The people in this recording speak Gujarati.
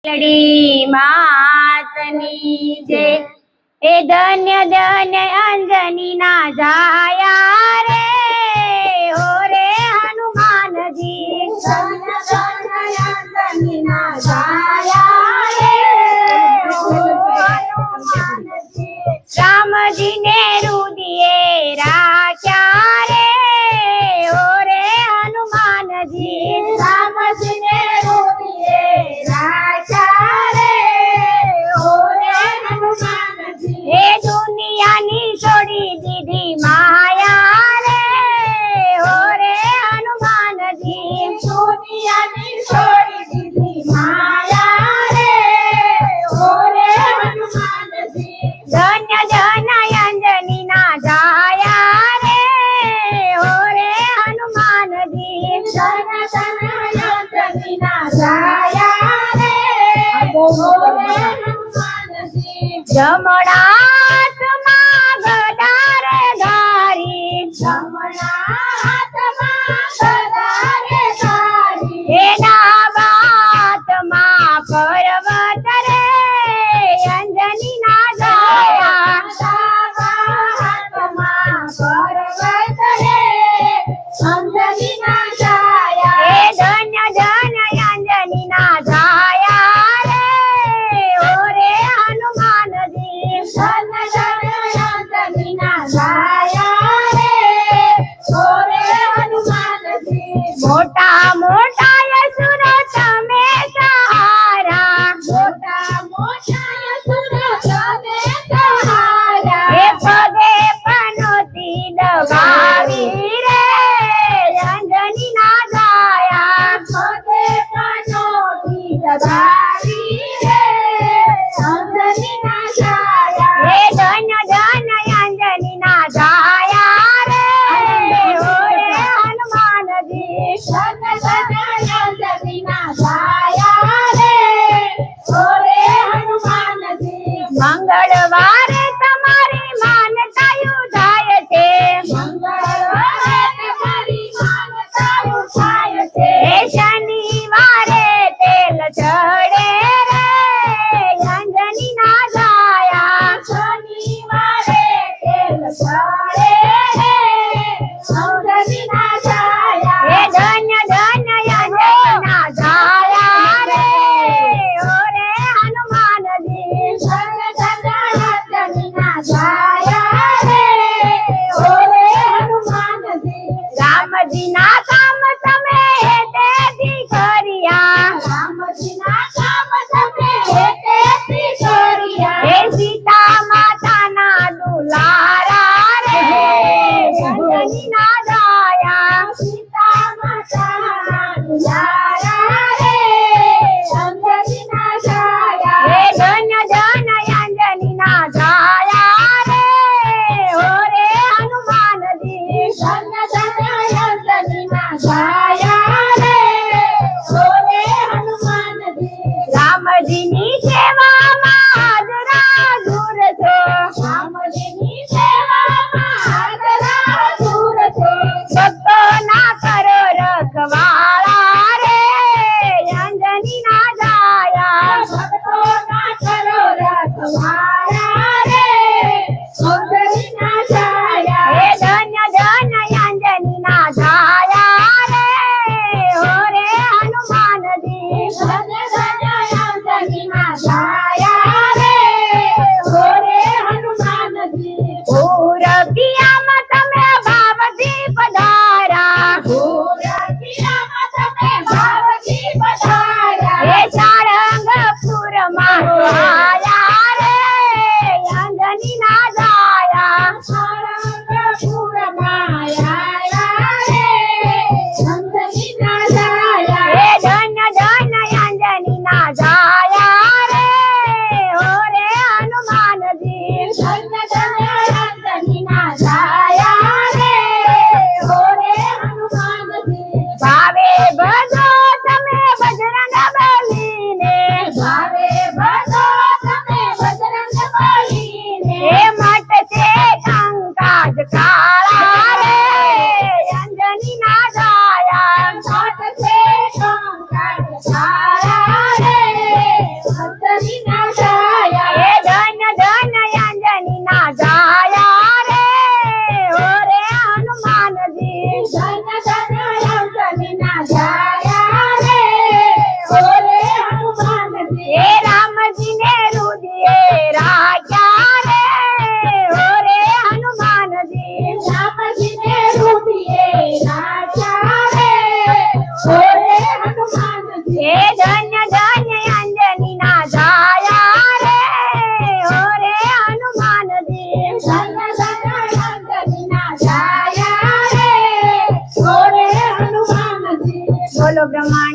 લડી માતની જે એ ધન્ય ધન્ય અંજની ના જાયા રે હો રે હનુમાનજી ધન્ય ધન્ય અંજની ના જાયા રે હો હનુમાનજી રામજી ને રુદિયે રાખ્યા રે હો રે હનુમાનજી રામજી ને રુદિયે એ દુનિયાની છોડી દીધી માયા રે હો રે હનુમાનજી દુનિયાની છોડી દીધી માયા રે હો રે હનુમાનજી ધન્ય ધન્ય અંજની ના જાયા રે હો રે હનુમાનજી ધન્ય ધન્ય અંજની ના જાયા રે હો રે જમણા હાથમાં ગદા રે ધારી જમણા હાથમાં ગદા રે ધારી એના હાથમાં પર્વત રે અંજની ના જાયા હાથમાં પર્વત રે અંજની ના જાયા એ ધન્ય ધન્ય અંજની ના જાયા રે હો રે હનુમાનજી ધન્ય ધન્ય અંજની ના જાયા રે હો રે હનુમાનજી મોટા મોટા અસુર તમે સહારા મોટા મોટા અસુર તમે સહારા એ પગે પનોતી દબાવી રે અંજની ના જાયા પગે પનોતી દબાવી રે અંજની ના જાયા એ ધન્ય ધન્ય અંજની ના જાયા રે હો રે હનુમાનજી ધન્ય ધન્ય અંજની ના જાયા રે હો રે હનુમાનજી મંગળવારે તમારી માનતા યુધાય છે મંગળવારે તમારી માનતા યુધાય છે શનિવારે તેલ ચડે રે અંજની ના જાયા શનિવારે તેલ ચડે રે અંજની ના જાયા એ ધન્ય ધન્ય અંજની ના જાયા રે હો રે હનુમાનજી ધન્ય ધન્ય અંજની ના જાયા રે હો રે હનુમાનજી રામજી ના કામ તમે હેતેથી કર્યા રામજી ના કામ તમે હેતેથી કર્યા હે સીતા માતાના દુલારા રે અંજની ના જાયા સીતા માતાના દુલારા રે અંજની ના જાયા હે ધન્ય ધન્ય અંજની ના જાયા રે હો રે હનુમાનજી ધન્ય ધન્ય અંજની ના જાયા રે હો રે હનુમાનજી રામજીની સેવામાં હાજરા દૂર છો રામજીની સેવામાં હાજરા દૂર છો ભક્તોના કરો રખવાળા રે અંજની ના જાયા ભક્તોના કરો રખવાળા રે અંજની ના જાયા હે ધન્ય ધન્ય અંજની ના જાયા રે હો રે હનુમાનજી ધન્ય ધન્ય અંજની ના જાયા જાયા રે ઓરે હનુમાનજી હે રામજીને રુદિયે રાખ્યા રે ઓરે હનુમાનજી રામજીને રુદિયે રાખ્યા રે ઓરે હનુમાનજી હે ધન્ય ધન્ય અંજનીના જાયા રે ઓરે હનુમાનજી ધન્ય ધન્ય અંજનીના જાયા રે ઓરે હનુમાનજી બોલો બ્રહ્મા